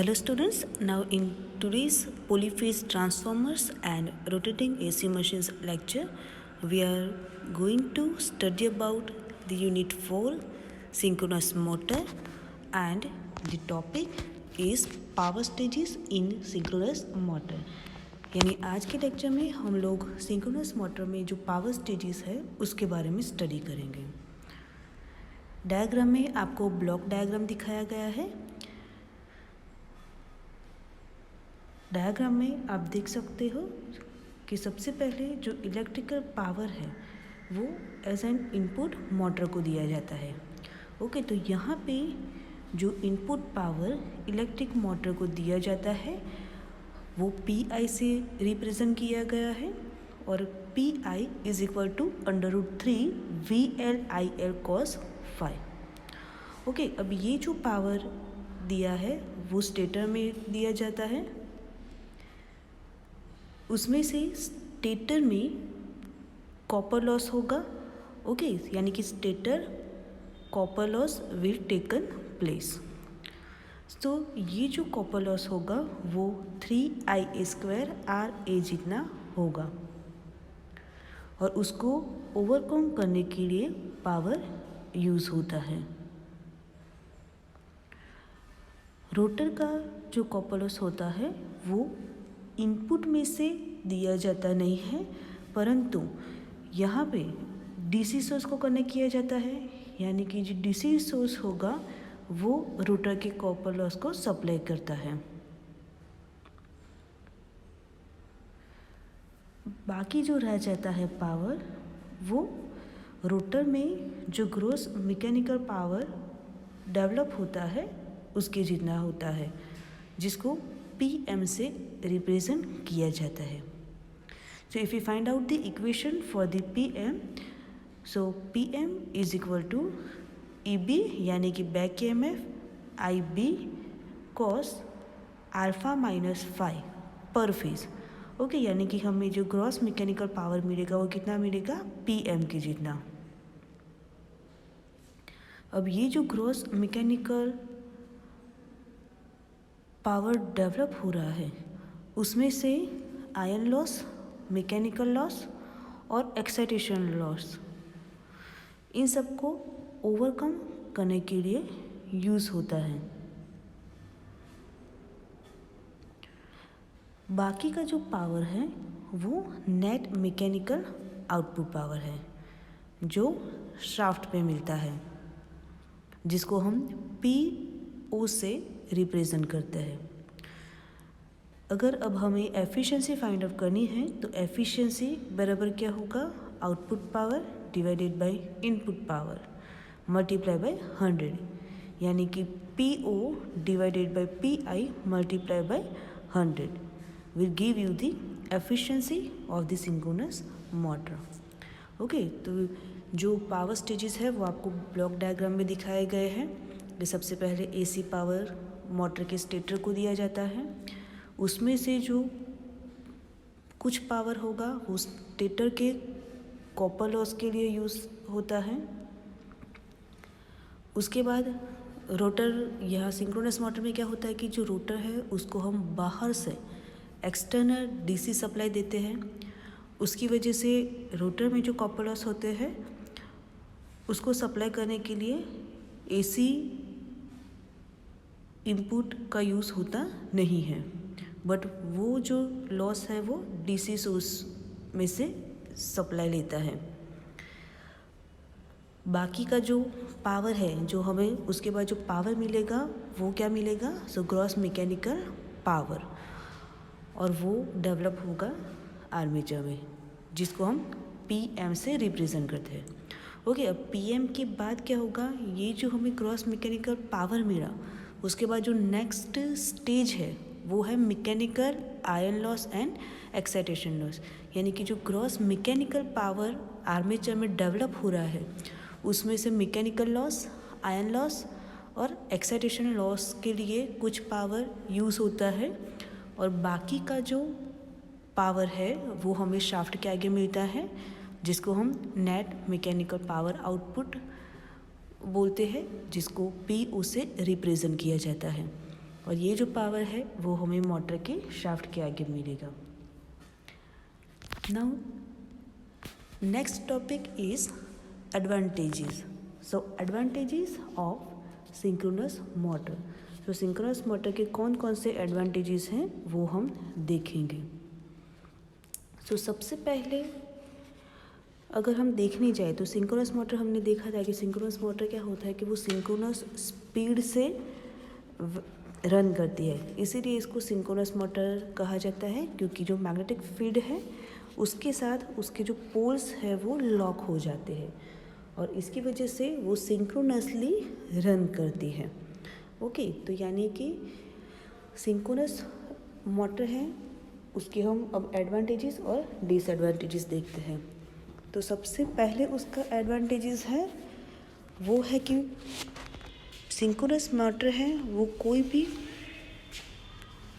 Hello students, now in today's polyphase transformers and rotating AC machines lecture, we are going to study about the unit 4 synchronous motor and the topic is power stages in synchronous motor. यानी आज के lecture में हम लोग synchronous motor में जो power stages है उसके बारे में स्टडी करेंगे। डायग्राम में आपको ब्लॉक डायग्राम दिखाया गया है। डायग्राम में आप देख सकते हो कि सबसे पहले जो इलेक्ट्रिकल पावर है वो एज एन इनपुट मोटर को दिया जाता है। ओके, तो यहाँ पे जो इनपुट पावर इलेक्ट्रिक मोटर को दिया जाता है वो PI से रिप्रेजेंट किया गया है और PI is equal to √3 VL/IL cos phi। Okay, अब ये जो पावर दिया है वो स्टेटर में दिया जाता है। उसमें से स्टेटर में कॉपर लॉस होगा। ओके, यानी कि stator copper loss will taken place. तो ये जो कॉपर लॉस होगा वो 3Ia² RA जितना होगा और उसको ओवरकम करने के लिए पावर यूज़ होता है। रोटर का जो कॉपर लॉस होता है वो इनपुट में से दिया जाता नहीं है, परंतु यहाँ पे DC सोर्स को कनेक्ट किया जाता है, यानी कि जो DC सोर्स होगा वो रोटर के कॉपर लॉस को सप्लाई करता है। बाकी जो रह जाता है पावर वो रोटर में जो ग्रॉस मैकेनिकल पावर डेवलप होता है उसके जितना होता है, जिसको PM से रिप्रेजेंट किया जाता है। So if you find out the equation for the PM, so PM is equal to EB यानी कि back EMF IB cos α minus phi पर फेज। ओके, यानी कि हमें जो ग्रॉस मैकेनिकल पावर मिलेगा वो कितना मिलेगा, PM के जितना। अब ये जो ग्रॉस मैकेनिकल पावर डेवलप हो रहा है उसमें से आयन लॉस, मैकेनिकल लॉस और एक्साइटेशन लॉस, इन सबको ओवरकम करने के लिए यूज़ होता है। बाकी का जो पावर है वो नेट मैकेनिकल आउटपुट पावर है जो शाफ्ट पे मिलता है, जिसको हम PO से रिप्रेजेंट करते हैं। अगर अब हमें एफिशिएंसी फाइंड आउट करनी है तो एफिशिएंसी बराबर क्या होगा, output power divided by input power multiply by 100, यानी कि PO divided by PI multiply by 100 will give you the efficiency of the synchronous motor. Okay, तो जो पावर स्टेजेस है वो आपको ब्लॉक डायग्राम में दिखाए गए हैं। कि सबसे पहले AC पावर मोटर के स्टेटर को दिया जाता है, उसमें से जो कुछ पावर होगा वो स्टेटर के कॉपर लॉस के लिए यूज़ होता है। उसके बाद रोटर, यहाँ सिंक्रोनस मोटर में क्या होता है कि जो रोटर है उसको हम बाहर से एक्सटर्नल DC सप्लाई देते हैं। उसकी वजह से रोटर में जो कॉपर लॉस होते हैं उसको सप्लाई करने के लिए AC इनपुट का यूज़ होता नहीं है, बट वो जो लॉस है वो DC सोर्स में से सप्लाई लेता है। बाकी का जो पावर है जो हमें उसके बाद जो पावर मिलेगा वो क्या मिलेगा, सो ग्रॉस मैकेनिकल पावर, और वो डेवलप होगा आर्मेचर में, जिसको हम PM से रिप्रेजेंट करते हैं। ओके, अब PM के बाद क्या होगा, ये जो हमें ग्रॉस मैकेनिकल पावर मिला उसके बाद जो नेक्स्ट स्टेज है वो है mechanical iron loss and excitation loss, यानी कि जो ग्रॉस मैकेनिकल पावर आर्मेचर में डेवलप हो रहा है उसमें से मैकेनिकल लॉस, आयन लॉस और एक्साइटेशन लॉस के लिए कुछ पावर यूज़ होता है, और बाकी का जो पावर है वो हमें शाफ्ट के आगे मिलता है, जिसको हम नेट मैकेनिकल पावर आउटपुट बोलते हैं, जिसको PO से रिप्रेजेंट किया जाता है। और ये जो पावर है वो हमें मोटर के शाफ्ट के आगे मिलेगा। Now next topic is advantages. So advantages of synchronous motor. तो सिंक्रोनस मोटर के कौन कौन से एडवांटेजेस हैं वो हम देखेंगे। सो सबसे पहले अगर हम देखने जाए तो सिंक्रोनस मोटर हमने देखा था कि सिंक्रोनस मोटर क्या होता है कि वो सिंक्रोनस स्पीड से रन करती है, इसीलिए इसको सिंक्रोनस मोटर कहा जाता है, क्योंकि जो मैग्नेटिक फील्ड है उसके साथ उसके जो पोल्स है वो लॉक हो जाते हैं और इसकी वजह से वो सिंक्रोनसली रन करती है। ओके, तो यानी कि सिंक्रोनस मोटर है उसके हम अब एडवांटेजेस और डिसएडवांटेजेस देखते हैं। तो सबसे पहले उसका एडवांटेजेस है वो है कि सिंक्रोनस मोटर है वो कोई भी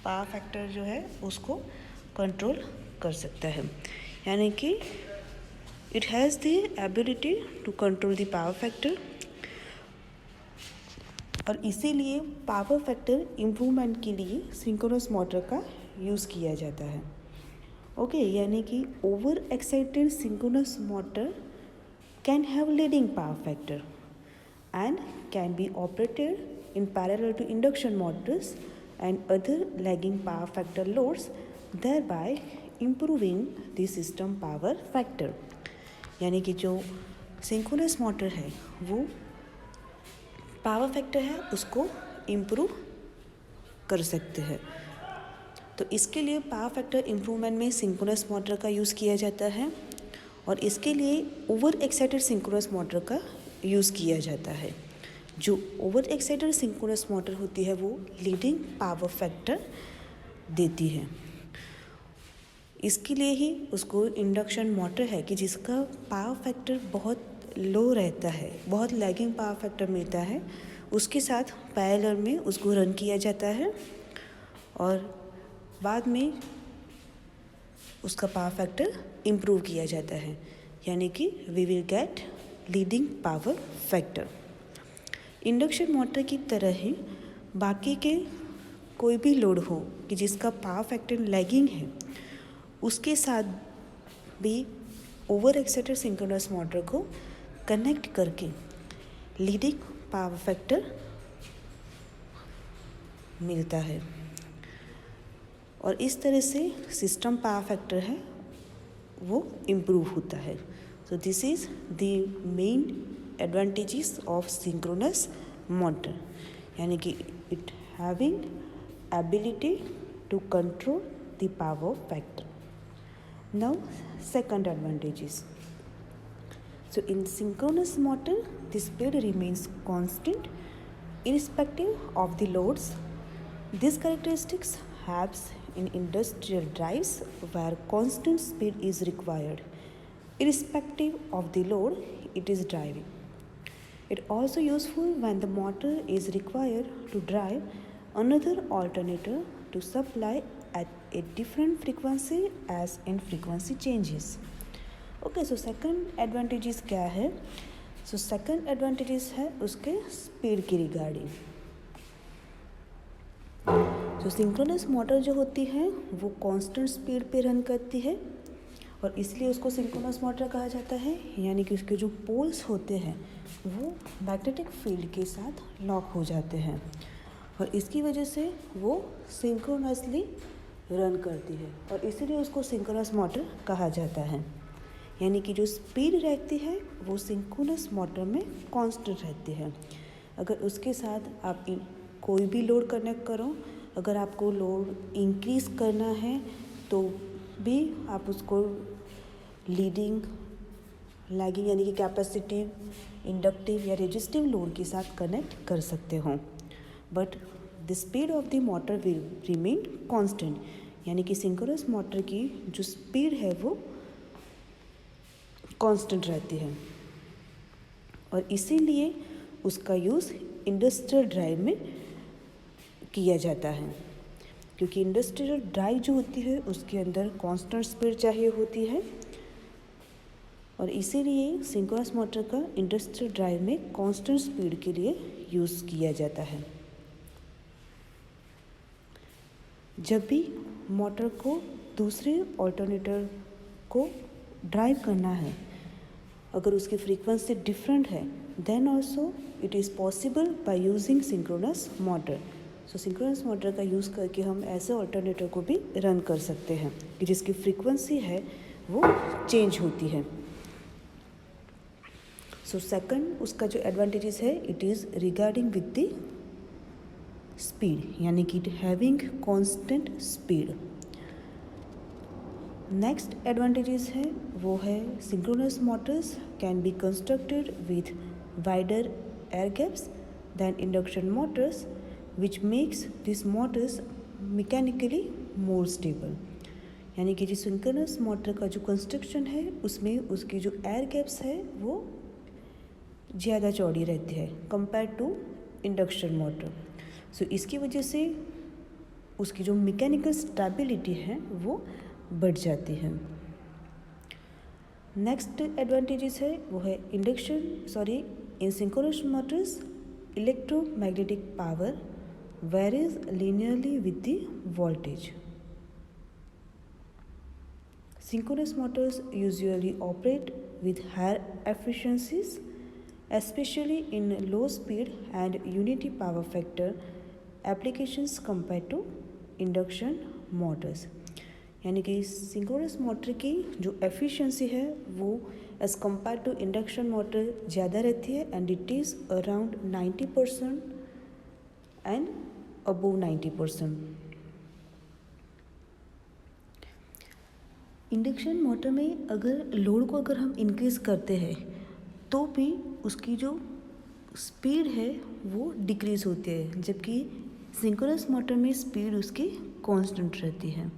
पावर फैक्टर जो है उसको कंट्रोल कर सकता है, यानी कि it has the ability to control the power factor और इसीलिए पावर फैक्टर इम्प्रूवमेंट के लिए सिंक्रोनस मोटर का यूज़ किया जाता है। ओके, यानी कि over excited synchronous motor can have leading power factor and can be operated in parallel to induction motors and other lagging power factor loads, thereby improving the system power factor। यानी कि जो synchronous motor है वो power factor है उसको improve कर सकते हैं। तो इसके लिए पावर फैक्टर इम्प्रूवमेंट में सिंक्रोनस मोटर का यूज़ किया जाता है और इसके लिए ओवर एक्साइटेड सिंक्रोनस मोटर का यूज़ किया जाता है। जो ओवर एक्साइटेड सिंक्रोनस मोटर होती है वो लीडिंग पावर फैक्टर देती है, इसके लिए ही उसको इंडक्शन मोटर है कि जिसका पावर फैक्टर बहुत लो रहता है, बहुत लैगिंग पावर फैक्टर मिलता है, उसके साथ पैरेलल में उसको रन किया जाता है और बाद में उसका पावर फैक्टर इम्प्रूव किया जाता है, यानी कि we will get leading power factor. Induction motor की तरह ही बाकी के कोई भी लोड हो कि जिसका पावर फैक्टर लैगिंग है उसके साथ भी ओवर एक्साइटेड सिंक्रोनस मोटर को कनेक्ट करके लीडिंग पावर फैक्टर मिलता है और इस तरह से सिस्टम पावर फैक्टर है वो इम्प्रूव होता है। So this is the main advantages of synchronous motor, यानी कि it having ability to control the power factor. Now second advantages. So in synchronous motor the speed remains constant irrespective of the loads. These characteristics happens in industrial drives where constant speed is required irrespective of the load it is driving. It also useful when the motor is required to drive another alternator to supply at a different frequency as in frequency changes. Okay, so second advantages क्या है? So second advantages है उसके speed की regarding. तो synchronous motor जो होती है वो कांस्टेंट स्पीड पे रन करती है और इसलिए उसको सिंक्रोनस मोटर कहा जाता है, यानी कि उसके जो पोल्स होते हैं वो मैग्नेटिक फील्ड के साथ लॉक हो जाते हैं और इसकी वजह से वो सिंक्रोनसली रन करती है और इसीलिए उसको सिंक्रोनस मोटर कहा जाता है। यानी कि जो स्पीड रहती है वो सिंक्रोनस मोटर में कांस्टेंट रहती है। अगर उसके साथ आप कोई भी लोड कनेक्ट करो, अगर आपको लोड इंक्रीज़ करना है तो भी आप उसको लीडिंग लैगिंग यानी कि कैपेसिटिव इंडक्टिव या रेजिस्टिव लोड के साथ कनेक्ट कर सकते हो, but the speed of the motor will remain constant, यानी कि सिंक्रोनस मोटर की जो स्पीड है वो कांस्टेंट रहती है और इसीलिए उसका यूज़ इंडस्ट्रियल ड्राइव में किया जाता है, क्योंकि इंडस्ट्रियल ड्राइव जो होती है उसके अंदर कांस्टेंट स्पीड चाहिए होती है और इसीलिए सिंक्रोनस मोटर का इंडस्ट्रियल ड्राइव में कांस्टेंट स्पीड के लिए यूज़ किया जाता है। जब भी मोटर को दूसरे ऑल्टरनेटर को ड्राइव करना है, अगर उसकी फ्रीक्वेंसी डिफरेंट है, then also it is possible by using synchronous motor. So synchronous motor का यूज़ करके हम ऐसे ऑल्टरनेटर को भी रन कर सकते हैं कि जिसकी फ्रीक्वेंसी है वो चेंज होती है। सो सेकंड उसका जो एडवांटेजेस है, it is regarding with the speed, यानी कि it having constant speed. Next advantages है वो है synchronous motors can be constructed with wider air gaps than induction motors which makes this motors mechanically more stable. यानी कि जो synchronous motor का जो कंस्ट्रक्शन है उसमें उसकी जो एयर गैप्स है वो ज़्यादा चौड़ी रहती है कंपेयर टू इंडक्शन मोटर। सो इसकी वजह से उसकी जो मैकेनिकल स्टेबिलिटी है वो बढ़ जाती है। नेक्स्ट एडवांटेजेस है वो है in synchronous Motors electromagnetic power varies linearly with the voltage. Synchronous motors usually operate with higher efficiencies, especially in low speed and unity power factor applications compared to induction motors। यानी कि synchronous motor की जो efficiency है वो as compare to induction motor ज़्यादा रहती है and it is around 90% and above 90%। Induction motor में अगर हम इंक्रीज़ करते हैं तो भी उसकी जो स्पीड है वो डिक्रीज़ होती है, जबकि सिंक्रोनस मोटर में स्पीड उसकी कांस्टेंट रहती है।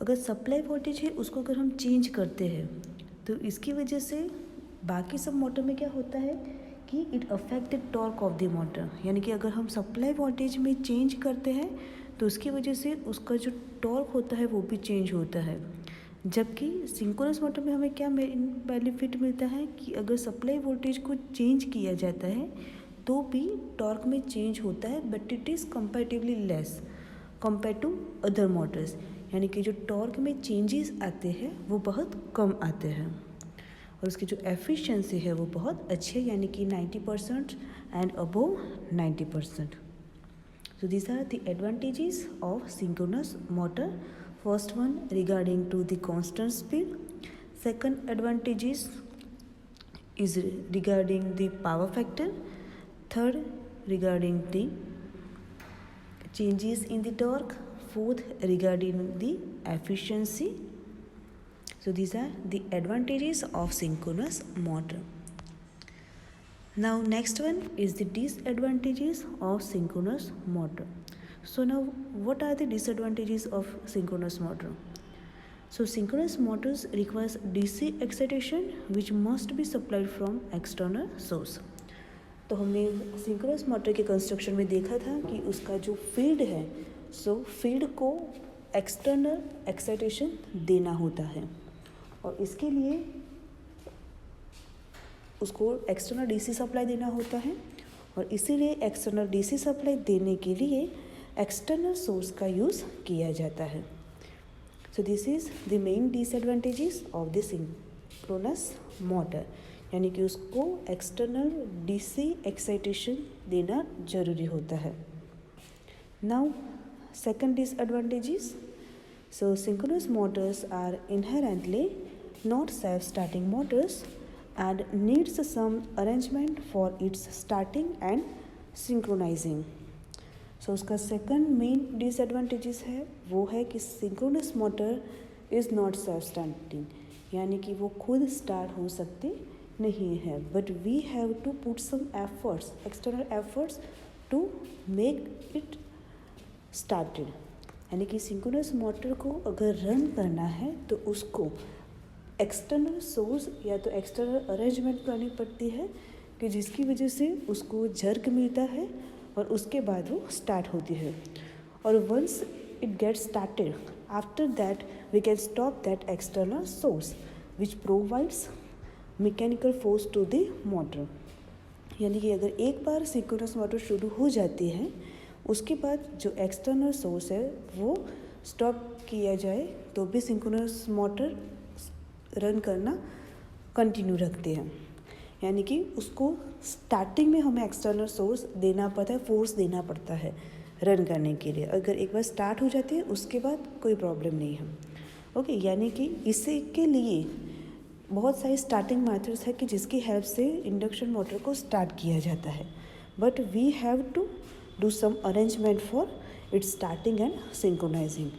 अगर सप्लाई वोल्टेज है उसको अगर हम चेंज करते हैं तो इसकी वजह से बाकी सब मोटर में क्या होता है कि it affect the torque of the motor. यानी कि अगर हम सप्लाई वोल्टेज में चेंज करते हैं तो उसकी वजह से उसका जो टॉर्क होता है वो भी चेंज होता है, जबकि सिंक्रोनस मोटर में हमें क्या बेनिफिट मिलता है कि अगर सप्लाई वोल्टेज को चेंज किया जाता है तो भी टॉर्क में चेंज होता है, but it is comparatively less compare to other motors. यानी कि जो टॉर्क में चेंजेस आते हैं वो बहुत कम आते हैं और उसकी जो एफिशिएंसी है वो बहुत अच्छी है, यानी कि 90% and above 90%। So these are the advantages of synchronous motor. First one regarding to the constant speed. Second advantages is regarding the power factor. Third regarding the changes in the torque. Fourth regarding the efficiency. So these are the advantages of synchronous motor. Now next one is the disadvantages of synchronous motor. So now what are the disadvantages of synchronous motor? So synchronous motors requires DC excitation which must be supplied from external source. तो हमने synchronous motor के construction में देखा था कि उसका जो field है फील्ड को एक्सटर्नल एक्साइटेशन देना होता है और इसके लिए उसको एक्सटर्नल डीसी सप्लाई देना होता है और इसीलिए एक्सटर्नल डीसी सप्लाई देने के लिए एक्सटर्नल सोर्स का यूज़ किया जाता है। So this is the main disadvantages of the synchronous motor, यानी कि उसको एक्सटर्नल डीसी एक्साइटेशन देना ज़रूरी होता है। Now second disadvantages, so synchronous motors are inherently not self starting motors and needs some arrangement for its starting and synchronizing. So उसका second main disadvantages है वो है कि synchronous motor is not self-starting, यानी कि वो खुद start हो सकते नहीं है, but we have to put some efforts, external efforts to make it started। यानी कि synchronous motor को अगर run करना है तो उसको एक्सटर्नल सोर्स या तो एक्सटर्नल अरेंजमेंट करनी पड़ती है कि जिसकी वजह से उसको झर्क मिलता है और उसके बाद वो स्टार्ट होती है और once it gets started after that we can stop that external source which provides mechanical force to the motor. यानी कि अगर एक बार सिंक्रोनस मोटर शुरू हो जाती है उसके बाद जो एक्सटर्नल सोर्स है वो स्टॉप किया जाए तो भी सिंक्रोनस मोटर रन करना कंटिन्यू रखते हैं। यानी कि उसको स्टार्टिंग में हमें एक्सटर्नल सोर्स देना पड़ता है, फोर्स देना पड़ता है रन करने के लिए। अगर एक बार स्टार्ट हो जाती है उसके बाद कोई प्रॉब्लम नहीं है। ओके, यानी कि इसी के लिए बहुत सारे स्टार्टिंग मेथड्स है कि जिसकी हेल्प से इंडक्शन मोटर को स्टार्ट किया जाता है, but we have to do some arrangement for its starting and synchronising.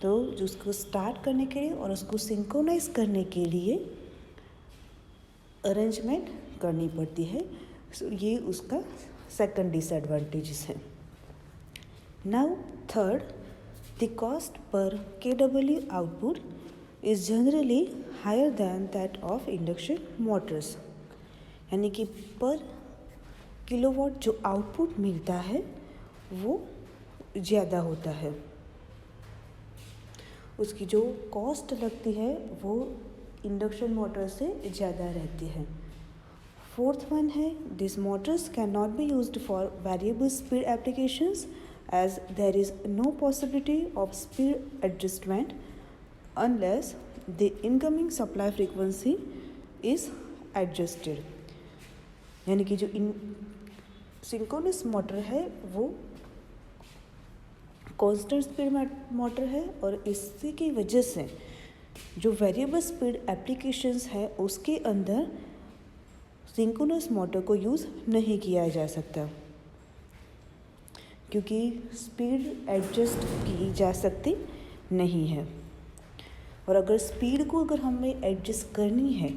तो उसको स्टार्ट करने के लिए और उसको सिंक्रोनाइज करने के लिए अरेंजमेंट करनी पड़ती है। ये उसका सेकंड डिसएडवांटेजेस है। Now third, the cost per KW output is generally higher than that of induction motors. यानी कि पर किलोवाट जो आउटपुट मिलता है वो ज़्यादा होता है, उसकी जो कॉस्ट लगती है वो इंडक्शन मोटर से ज़्यादा रहती है। फोर्थ वन है, this motors can not be used for variable speed applications as there is no possibility of speed adjustment unless the incoming supply frequency is adjusted. यानी कि जो सिंक्रोनस मोटर है वो कांस्टेंट स्पीड मोटर है और इसी की वजह से जो वेरिएबल स्पीड एप्लीकेशंस है उसके अंदर सिंक्रोनस मोटर को यूज़ नहीं किया जा सकता, क्योंकि स्पीड एडजस्ट की जा सकती नहीं है। और अगर स्पीड को हमें एडजस्ट करनी है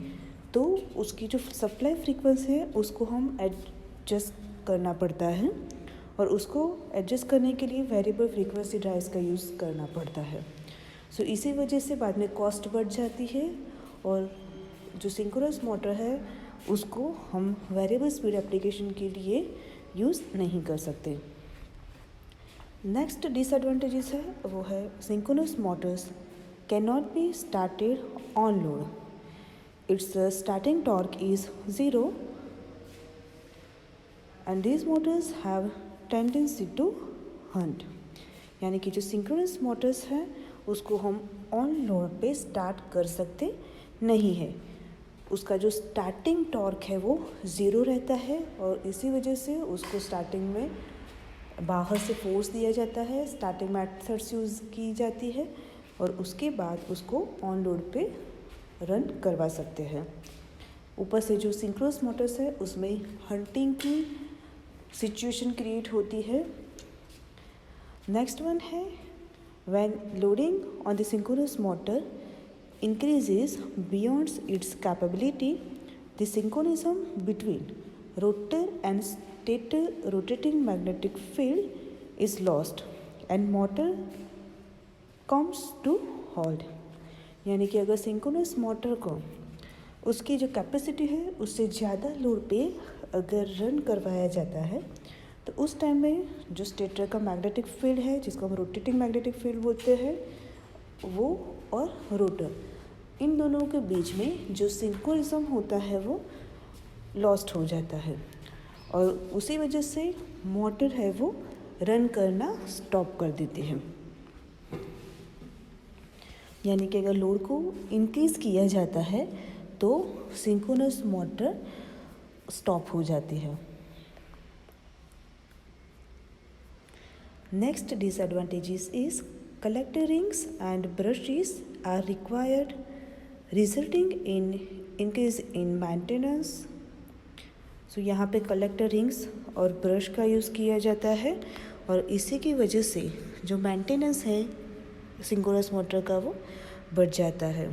तो उसकी जो सप्लाई फ्रीक्वेंसी है उसको हम एडजस्ट करना पड़ता है, और उसको एडजस्ट करने के लिए वेरिएबल फ्रीक्वेंसी ड्राइव्स का यूज़ करना पड़ता है। सो इसी वजह से बाद में कॉस्ट बढ़ जाती है और जो सिंक्रोनस मोटर है उसको हम वेरिएबल स्पीड एप्लीकेशन के लिए यूज़ नहीं कर सकते। नेक्स्ट डिसएडवांटेजेस है वो है synchronous motors can not be started on load. It's starting torque is 0 and these motors have tendency to hunt। यानी कि जो सिंक्रोनस मोटर्स हैं उसको हम ऑन लोड पे स्टार्ट कर सकते नहीं है। उसका जो स्टार्टिंग टॉर्क है वो 0 रहता है और इसी वजह से उसको स्टार्टिंग में बाहर से फोर्स दिया जाता है, स्टार्टिंग मेथड्स यूज़ की जाती है और उसके बाद उसको ऑन लोड पे रन करवा सकते हैं। ऊपर से जो सिंक्रोनस मोटर्स है उसमें हंटिंग की सिचुएशन क्रिएट होती है। नेक्स्ट वन है, when loading on the synchronous motor increases beyond its capability, the synchronism between rotor and stator rotating magnetic field is lost and motor comes to halt। यानी कि अगर synchronous motor को उसकी जो capacity है उससे ज़्यादा लोड पे अगर रन करवाया जाता है तो उस टाइम में जो स्टेटर का मैग्नेटिक फील्ड है जिसको हम रोटेटिंग मैग्नेटिक फील्ड बोलते हैं वो और रोटर, इन दोनों के बीच में जो सिंक्रोनिज्म होता है वो लॉस्ट हो जाता है और उसी वजह से मोटर है वो रन करना स्टॉप कर देती है। यानी कि अगर लोड को इंक्रीज़ किया जाता है तो सिंक्रोनस मोटर स्टॉप हो जाती है। Next disadvantages is collector rings and brushes are required, resulting in increase in maintenance। सो यहाँ पे कलेक्टर रिंग्स और ब्रश का यूज़ किया जाता है और इसी की वजह से जो मेंटेनेंस है सिंक्रोनस मोटर का वो बढ़ जाता है।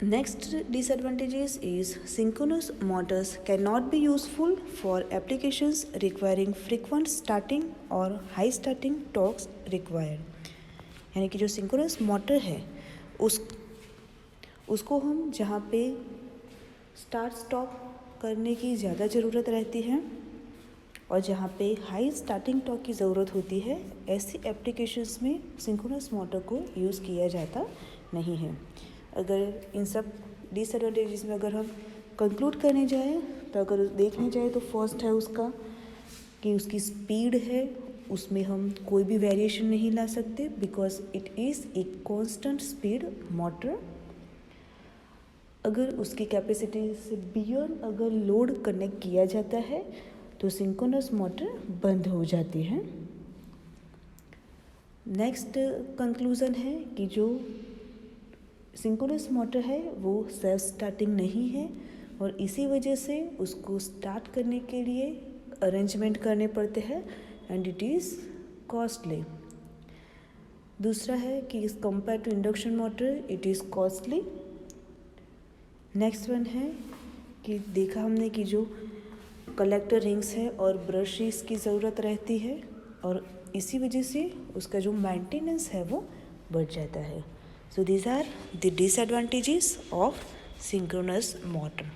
Next disadvantages is synchronous motors cannot be useful for applications requiring frequent starting or high starting torques required। यानी कि जो सिंक्रोनस मोटर है उसको हम जहाँ पे स्टार्ट स्टॉप करने की ज़्यादा ज़रूरत रहती है और जहाँ पे हाई स्टार्टिंग टॉर्क की ज़रूरत होती है, ऐसी एप्लीकेशंस में सिंक्रोनस मोटर को यूज़ किया जाता नहीं है। अगर इन सब डिसएडवांटेजेस में अगर हम कंक्लूड करने जाएं तो अगर देखने जाए तो फर्स्ट है उसका कि उसकी स्पीड है, उसमें हम कोई भी वेरिएशन नहीं ला सकते because it is a constant speed motor. अगर उसकी कैपेसिटी से बियॉन्ड अगर लोड कनेक्ट किया जाता है तो सिंक्रोनस मोटर बंद हो जाती है। नेक्स्ट कंक्लूज़न है कि जो सिंक्रोनस मोटर है वो सेल्फ स्टार्टिंग नहीं है और इसी वजह से उसको स्टार्ट करने के लिए अरेंजमेंट करने पड़ते हैं एंड इट इज़ कॉस्टली। दूसरा है कि is compare to induction motor it is costly. Next one है कि देखा हमने कि जो कलेक्टर रिंग्स है और ब्रशेस की ज़रूरत रहती है और इसी वजह से उसका जो मेंटेनेंस है वो बढ़ जाता है। So these are the disadvantages of synchronous motor.